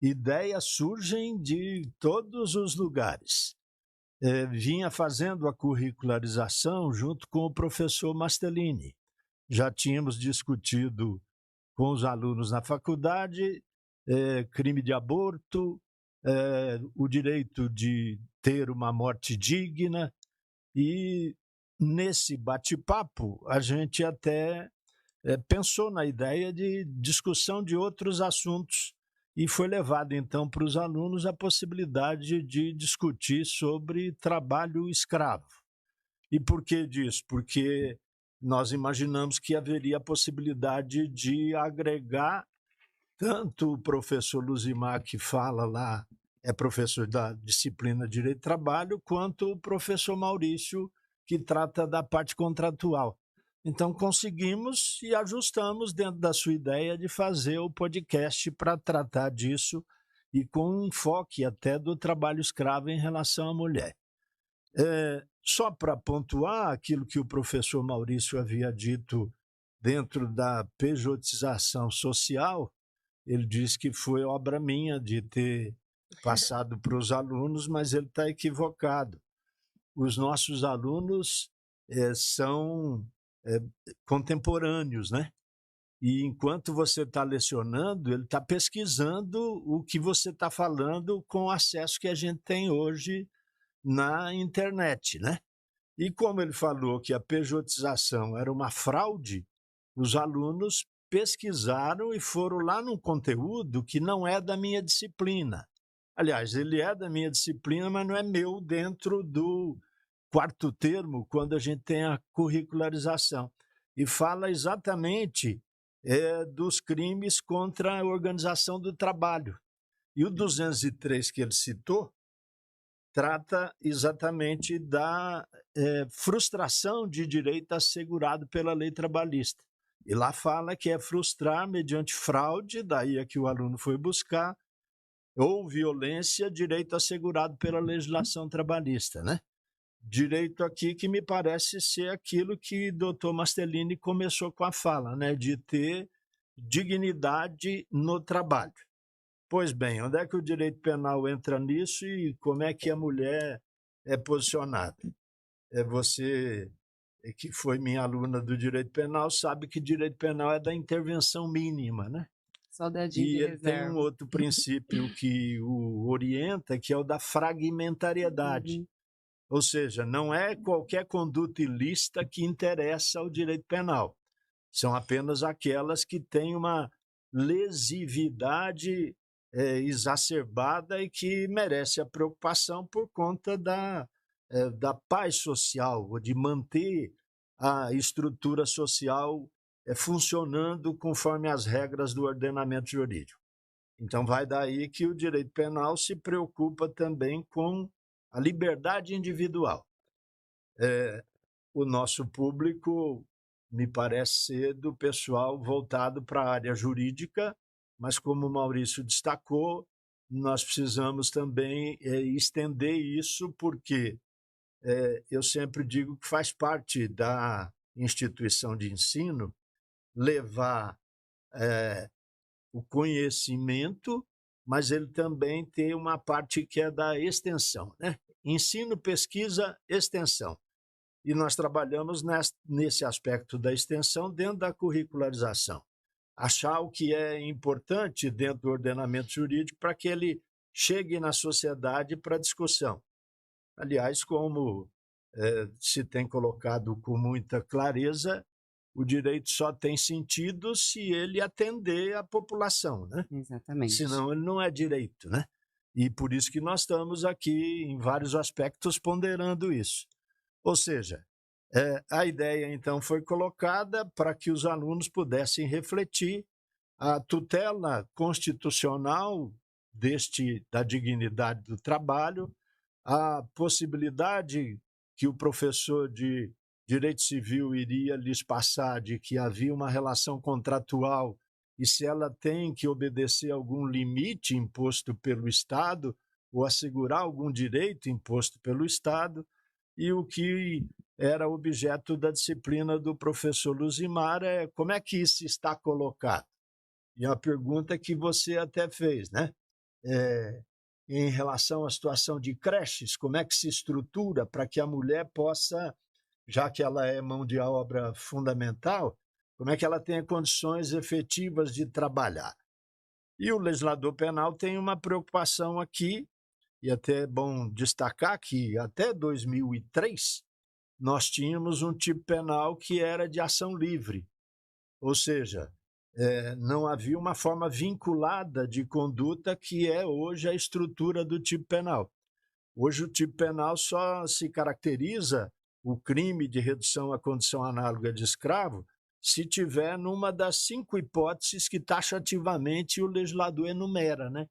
ideias surgem de todos os lugares. Vinha fazendo a curricularização junto com o professor Mastelini. Já tínhamos discutido com os alunos na faculdade crime de aborto, o direito de ter uma morte digna, e nesse bate-papo a gente até pensou na ideia de discussão de outros assuntos, e foi levado então para os alunos a possibilidade de discutir sobre trabalho escravo. E por que disso? Porque nós imaginamos que haveria a possibilidade de agregar tanto o professor Luzimar, que fala lá, é professor da disciplina Direito do Trabalho, quanto o professor Maurício, que trata da parte contratual. Então, conseguimos e ajustamos dentro da sua ideia de fazer o podcast para tratar disso, e com um enfoque até do trabalho escravo em relação à mulher. Só para pontuar aquilo que o professor Maurício havia dito dentro da pejotização social, ele disse que foi obra minha de ter passado para os alunos, mas ele está equivocado. Os nossos alunos são contemporâneos, né? E enquanto você está lecionando, ele está pesquisando o que você está falando com o acesso que a gente tem hoje na internet, né? E como ele falou que a pejotização era uma fraude, os alunos pesquisaram e foram lá num conteúdo que não é da minha disciplina. Aliás, ele é da minha disciplina, mas não é meu dentro do quarto termo, quando a gente tem a curricularização. E fala exatamente dos crimes contra a organização do trabalho. E o 203 que ele citou trata exatamente da frustração de direito assegurado pela lei trabalhista. E lá fala que é frustrar mediante fraude, daí é que o aluno foi buscar, ou violência, direito assegurado pela legislação trabalhista, né? Direito aqui que me parece ser aquilo que o doutor Mastelini começou com a fala, né? De ter dignidade no trabalho. Pois bem, onde é que o direito penal entra nisso e como é que a mulher é posicionada? Você, que foi minha aluna do direito penal, sabe que direito penal é da intervenção mínima, né? Saudadinho E de ele tem reserva. um outro princípio que o orienta, que é o da fragmentariedade. Ou seja, não é qualquer conduta ilícita que interessa ao direito penal. São apenas aquelas que têm uma lesividade exacerbada e que merece a preocupação por conta da paz social, ou de manter a estrutura social funcionando conforme as regras do ordenamento jurídico. Então, vai daí que o direito penal se preocupa também com a liberdade individual. O nosso público me parece ser do pessoal voltado para a área jurídica, mas como o Maurício destacou, nós precisamos também estender isso, porque eu sempre digo que faz parte da instituição de ensino levar o conhecimento, mas ele também tem uma parte que é da extensão, né? Ensino, pesquisa, extensão. E nós trabalhamos nesse aspecto da extensão dentro da curricularização. Achar o que é importante dentro do ordenamento jurídico para que ele chegue na sociedade para discussão. Aliás, como se tem colocado com muita clareza, o direito só tem sentido se ele atender a população, né? Exatamente. Senão ele não é direito, né? E por isso que nós estamos aqui, em vários aspectos, ponderando isso. Ou seja, a ideia, então, foi colocada para que os alunos pudessem refletir a tutela constitucional da dignidade do trabalho, a possibilidade que o professor de Direito Civil iria lhes passar de que havia uma relação contratual e se ela tem que obedecer algum limite imposto pelo Estado ou assegurar algum direito imposto pelo Estado, e o que era objeto da disciplina do professor Luzimar é como é que isso está colocado. E a pergunta que você até fez, né? Em relação à situação de creches, como é que se estrutura para que a mulher possa, já que ela é mão de obra fundamental, como é que ela tenha condições efetivas de trabalhar. E o legislador penal tem uma preocupação aqui, e até é bom destacar que até 2003 nós tínhamos um tipo penal que era de ação livre, ou seja, não havia uma forma vinculada de conduta que é hoje a estrutura do tipo penal. Hoje o tipo penal só se caracteriza o crime de redução à condição análoga de escravo se tiver numa das 5 hipóteses que taxativamente o legislador enumera, né?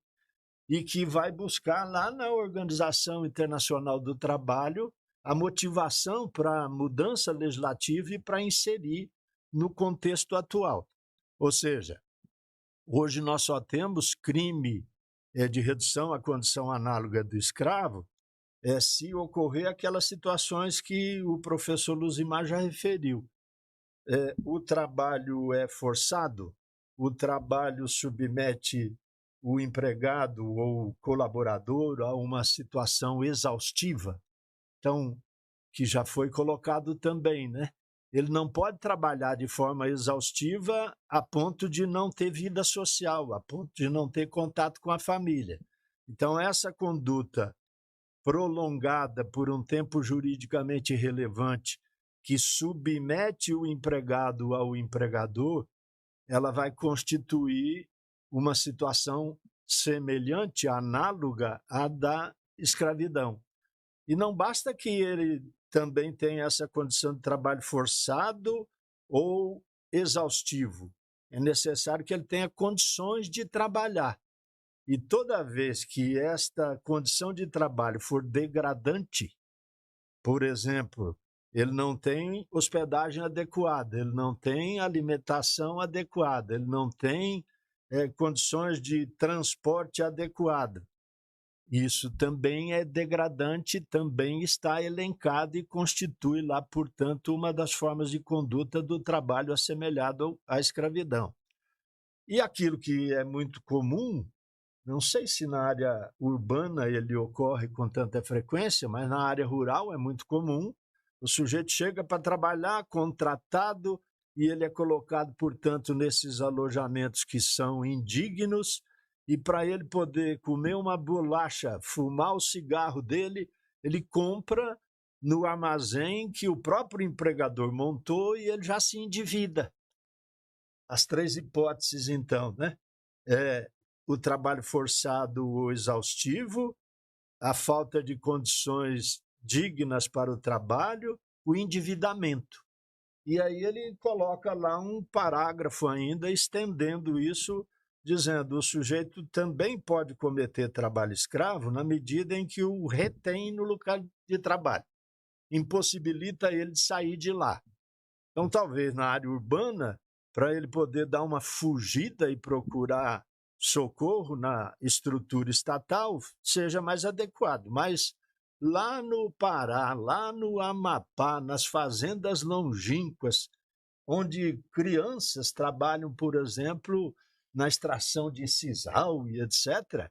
E que vai buscar lá na Organização Internacional do Trabalho a motivação para a mudança legislativa e para inserir no contexto atual. Ou seja, hoje nós só temos crime de redução à condição análoga do escravo se ocorrer aquelas situações que o professor Luzimar já referiu. O trabalho é forçado, o trabalho submete o empregado ou colaborador a uma situação exaustiva, então, que já foi colocado também, né? Ele não pode trabalhar de forma exaustiva a ponto de não ter vida social, a ponto de não ter contato com a família. Então, essa conduta prolongada por um tempo juridicamente relevante que submete o empregado ao empregador, ela vai constituir uma situação semelhante, análoga à da escravidão. E não basta que ele também tenha essa condição de trabalho forçado ou exaustivo. É necessário que ele tenha condições de trabalhar. E toda vez que esta condição de trabalho for degradante, por exemplo, ele não tem hospedagem adequada, ele não tem alimentação adequada, ele não tem condições de transporte adequado. Isso também é degradante, também está elencado e constitui lá, portanto, uma das formas de conduta do trabalho assemelhado à escravidão. E aquilo que é muito comum, não sei se na área urbana ele ocorre com tanta frequência, mas na área rural é muito comum. O sujeito chega para trabalhar, contratado, e ele é colocado, portanto, nesses alojamentos que são indignos, e para ele poder comer uma bolacha, fumar o cigarro dele, ele compra no armazém que o próprio empregador montou e ele já se endivida. As 3 hipóteses, então, né? O trabalho forçado ou exaustivo, a falta de condições dignas para o trabalho, o endividamento. E aí ele coloca lá um parágrafo ainda estendendo isso, dizendo: o sujeito também pode cometer trabalho escravo na medida em que o retém no local de trabalho, impossibilita ele de sair de lá. Então, talvez na área urbana, para ele poder dar uma fugida e procurar socorro na estrutura estatal seja mais adequado. Mas lá no Pará, lá no Amapá, nas fazendas longínquas, onde crianças trabalham, por exemplo, na extração de sisal e etc.,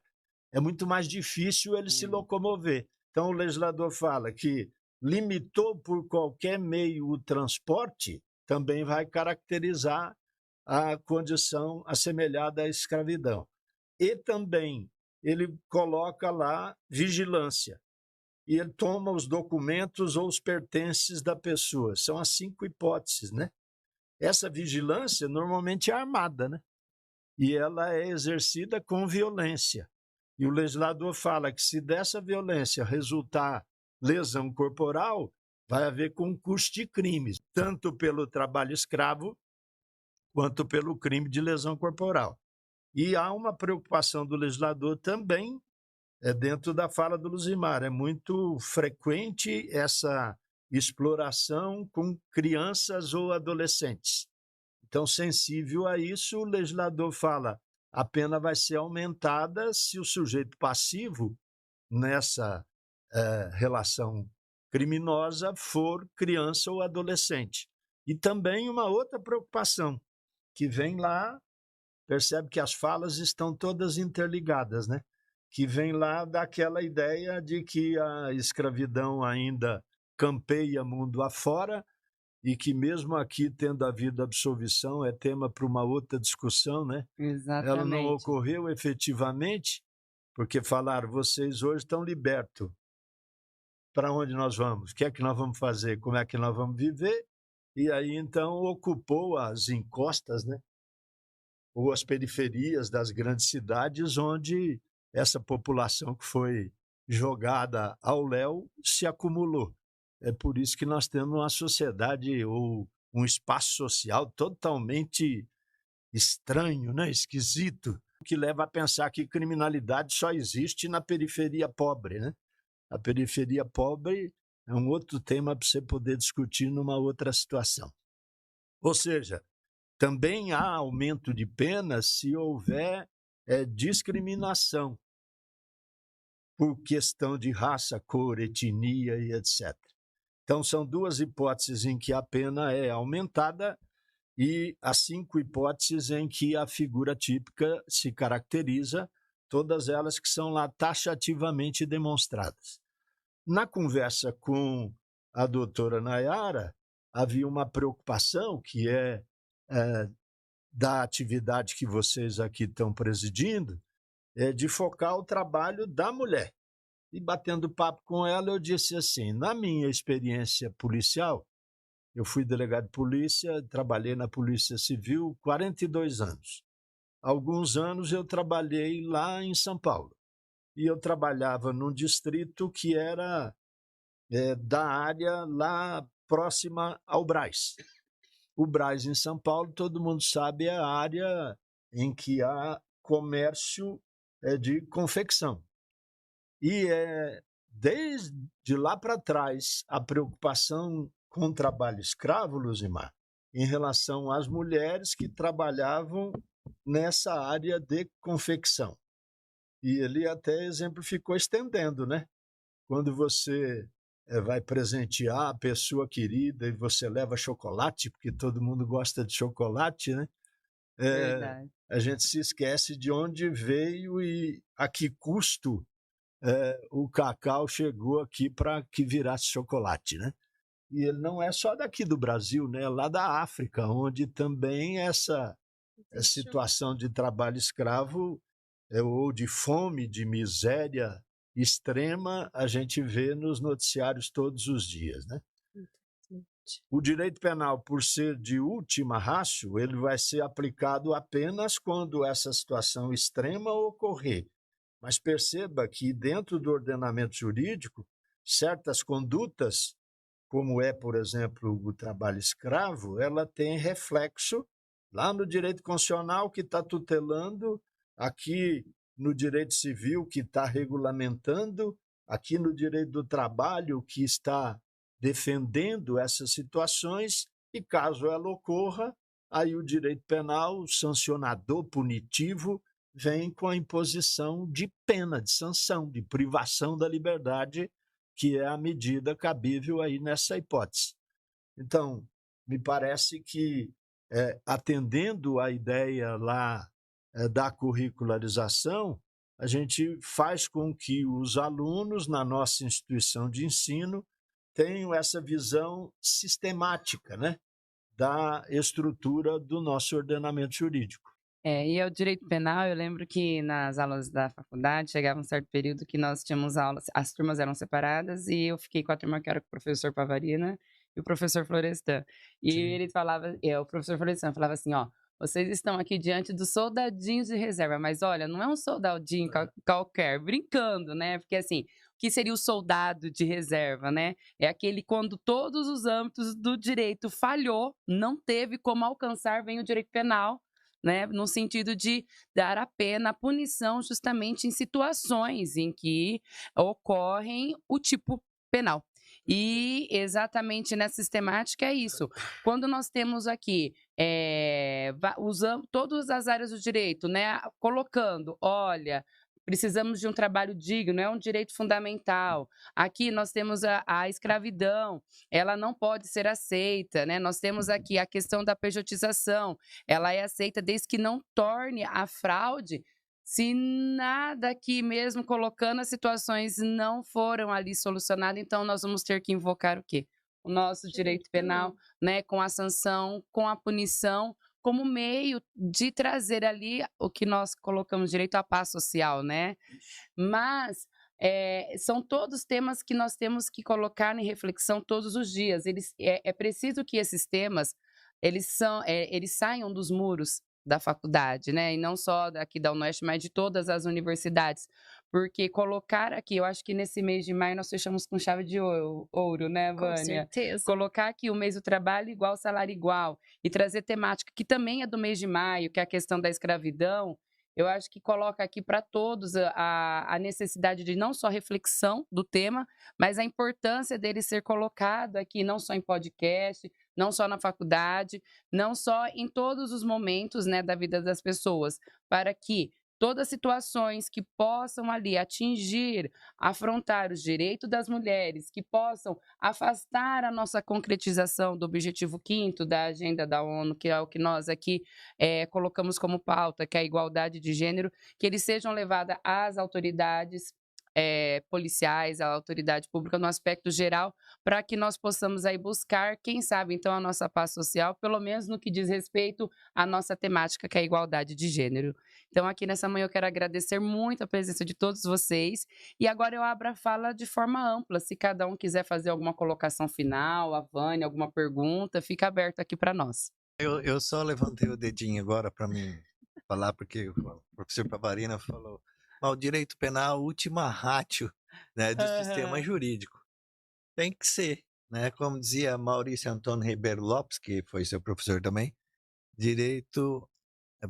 é muito mais difícil ele se locomover. Então, o legislador fala que limitou por qualquer meio o transporte, também vai caracterizar a condição assemelhada à escravidão. E também ele coloca lá vigilância. E ele toma os documentos ou os pertences da pessoa. São as 5 hipóteses, né? Essa vigilância normalmente é armada, né? E ela é exercida com violência. E o legislador fala que se dessa violência resultar lesão corporal, vai haver concurso de crimes, tanto pelo trabalho escravo quanto pelo crime de lesão corporal. E há uma preocupação do legislador também, dentro da fala do Luzimar. É muito frequente essa exploração com crianças ou adolescentes. Então, sensível a isso, o legislador fala: a pena vai ser aumentada se o sujeito passivo nessa relação criminosa for criança ou adolescente. E também uma outra preocupação, que vem lá, percebe que as falas estão todas interligadas, né? Que vem lá daquela ideia de que a escravidão ainda campeia mundo afora e que mesmo aqui tendo havido absolvição é tema para uma outra discussão, né? Exatamente. Ela não ocorreu efetivamente, porque falaram: vocês hoje estão libertos. Para onde nós vamos? O que é que nós vamos fazer? Como é que nós vamos viver? E aí, então, ocupou as encostas, né? Ou as periferias das grandes cidades, onde essa população que foi jogada ao léu se acumulou. É por isso que nós temos uma sociedade ou um espaço social totalmente estranho, né? Esquisito, que leva a pensar que criminalidade só existe na periferia pobre, né? A periferia pobre é um outro tema para você poder discutir numa outra situação. Ou seja, também há aumento de pena se houver discriminação por questão de raça, cor, etnia e etc. Então, são 2 hipóteses em que a pena é aumentada e as 5 hipóteses em que a figura típica se caracteriza, todas elas que são lá taxativamente demonstradas. Na conversa com a doutora Nayara, havia uma preocupação que é da atividade que vocês aqui estão presidindo, de focar o trabalho da mulher. E batendo papo com ela, eu disse assim: na minha experiência policial, eu fui delegado de polícia, trabalhei na Polícia Civil 42 anos. Alguns anos eu trabalhei lá em São Paulo. E eu trabalhava num distrito que era da área lá próxima ao Brás. O Brás, em São Paulo, todo mundo sabe, é a área em que há comércio de confecção. E desde lá para trás, a preocupação com o trabalho escravo, Luzimar, em relação às mulheres que trabalhavam nessa área de confecção. E ele até exemplificou estendendo, né? Quando você vai presentear a pessoa querida e você leva chocolate, porque todo mundo gosta de chocolate, né? Verdade. A gente se esquece de onde veio e a que custo o cacau chegou aqui para que virasse chocolate, né? E ele não é só daqui do Brasil, né? É lá da África, onde também essa situação de trabalho escravo ou de fome, de miséria extrema, a gente vê nos noticiários todos os dias, né? O direito penal, por ser de última ratio, ele vai ser aplicado apenas quando essa situação extrema ocorrer. Mas perceba que dentro do ordenamento jurídico, certas condutas, como é, por exemplo, o trabalho escravo, ela tem reflexo lá no direito constitucional que está tutelando, aqui no direito civil que está regulamentando, aqui no direito do trabalho que está defendendo essas situações, e caso ela ocorra, aí o direito penal, sancionador, punitivo, vem com a imposição de pena, de sanção, de privação da liberdade, que é a medida cabível aí nessa hipótese. Então, me parece que, atendendo à ideia lá da curricularização, a gente faz com que os alunos na nossa instituição de ensino tenham essa visão sistemática, né, da estrutura do nosso ordenamento jurídico. E o direito penal, eu lembro que nas aulas da faculdade chegava um certo período que nós tínhamos aulas, as turmas eram separadas e eu fiquei com a turma que era com o professor Pavarina e o professor Florestan. E Sim. ele falava, o professor Florestan falava assim, ó, vocês estão aqui diante dos soldadinhos de reserva, mas olha, não é um soldadinho qualquer, brincando, né? Porque assim, o que seria o soldado de reserva, né? É aquele quando todos os âmbitos do direito falhou, não teve como alcançar, vem o direito penal, né, no sentido de dar a pena, a punição, justamente em situações em que ocorrem o tipo penal. E exatamente nessa sistemática é isso. Quando nós temos aqui, usando todas as áreas do direito, né, colocando, olha, precisamos de um trabalho digno, é um direito fundamental. Aqui nós temos a escravidão, ela não pode ser aceita, né? Nós temos aqui a questão da pejotização, ela é aceita desde que não torne a fraude, se nada aqui mesmo colocando as situações não foram ali solucionadas, então nós vamos ter que invocar o quê? O nosso direito penal, né? Com a sanção, com a punição, como meio de trazer ali o que nós colocamos direito à paz social, né? Mas são todos temas que nós temos que colocar em reflexão todos os dias. É preciso que esses temas eles saiam dos muros da faculdade, né? E não só daqui da UNOeste, mas de todas as universidades. Porque colocar aqui, eu acho que nesse mês de maio nós fechamos com chave de ouro, né, Com Vânia? certeza. Colocar aqui o mês do trabalho igual, salário igual, e trazer temática que também é do mês de maio, que é a questão da escravidão, eu acho que coloca aqui para todos a necessidade de não só reflexão do tema, mas a importância dele ser colocado aqui, não só em podcast, não só na faculdade, não só em todos os momentos, né, da vida das pessoas, para que todas as situações que possam ali atingir, afrontar os direitos das mulheres, que possam afastar a nossa concretização do objetivo 5º da agenda da ONU, que é o que nós aqui colocamos como pauta, que é a igualdade de gênero, que eles sejam levados às autoridades policiais, à autoridade pública no aspecto geral, para que nós possamos aí buscar, quem sabe, então, a nossa paz social, pelo menos no que diz respeito à nossa temática, que é a igualdade de gênero. Então, aqui nessa manhã eu quero agradecer muito a presença de todos vocês, e agora eu abro a fala de forma ampla, se cada um quiser fazer alguma colocação final, a Vânia, alguma pergunta, fica aberto aqui para nós. Eu só levantei o dedinho agora para mim falar, porque o professor Pavarina falou, mas o direito penal, última ratio, né, do sistema jurídico. Tem que ser, né? Como dizia Maurício Antônio Ribeiro Lopes, que foi seu professor também, direito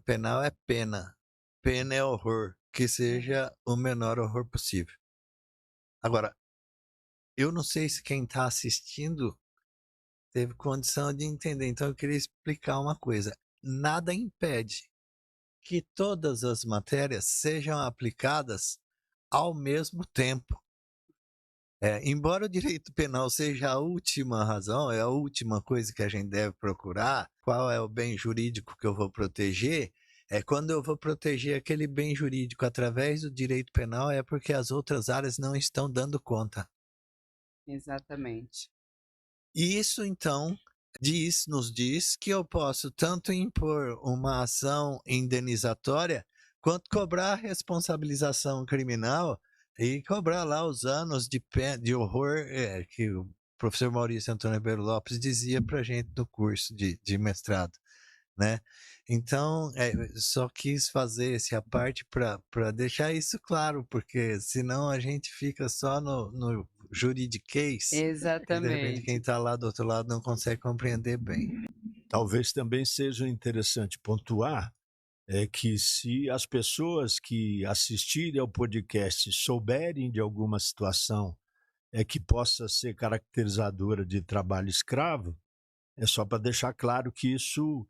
penal é pena, pena é horror, que seja o menor horror possível. Agora, eu não sei se quem está assistindo teve condição de entender, então eu queria explicar uma coisa. Nada impede que todas as matérias sejam aplicadas ao mesmo tempo. Embora o direito penal seja a última razão, é a última coisa que a gente deve procurar, qual é o bem jurídico que eu vou proteger, quando eu vou proteger aquele bem jurídico através do direito penal, é porque as outras áreas não estão dando conta. Exatamente. E isso, então, nos diz que eu posso tanto impor uma ação indenizatória, quanto cobrar a responsabilização criminal e cobrar lá os anos de horror que o professor Maurício Antônio Ribeiro Lopes dizia para a gente no curso de mestrado, né? Então, só quis fazer essa parte para deixar isso claro, porque senão a gente fica só no juridiquês, e de repente Exatamente. quem está lá do outro lado não consegue compreender bem. Talvez também seja interessante pontuar que se as pessoas que assistirem ao podcast souberem de alguma situação que possa ser caracterizadora de trabalho escravo, é só para deixar claro que isso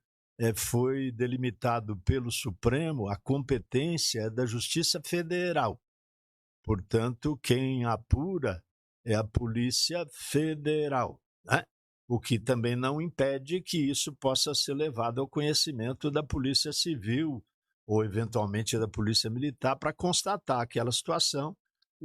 foi delimitado pelo Supremo, a competência é da Justiça Federal. Portanto, quem apura é a Polícia Federal, né? O que também não impede que isso possa ser levado ao conhecimento da Polícia Civil ou, eventualmente, da Polícia Militar para constatar aquela situação,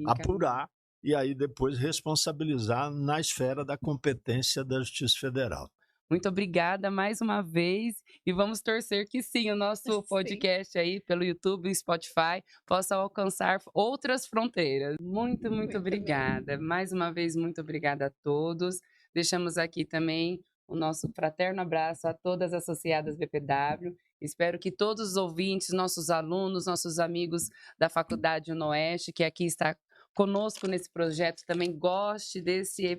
apurar e aí depois responsabilizar na esfera da competência da Justiça Federal. Muito obrigada mais uma vez e vamos torcer que sim, o nosso podcast aí pelo YouTube e Spotify possa alcançar outras fronteiras. Muito obrigada. Mais uma vez, muito obrigada a todos. Deixamos aqui também o nosso fraterno abraço a todas as associadas BPW. Espero que todos os ouvintes, nossos alunos, nossos amigos da Faculdade UNOeste, que aqui está conosco nesse projeto, também goste desse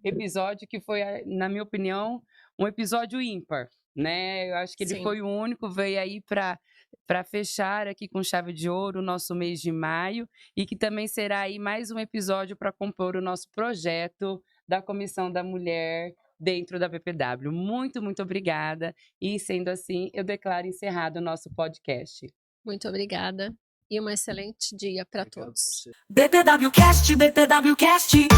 episódio que foi, na minha opinião, um episódio ímpar, né? Eu acho que ele foi o único, veio aí para fechar aqui com chave de ouro o nosso mês de maio e que também será aí mais um episódio para compor o nosso projeto da Comissão da Mulher dentro da BPW. Muito obrigada e, sendo assim, eu declaro encerrado o nosso podcast. Muito obrigada e um excelente dia para todos. BPWcast, BPWcast.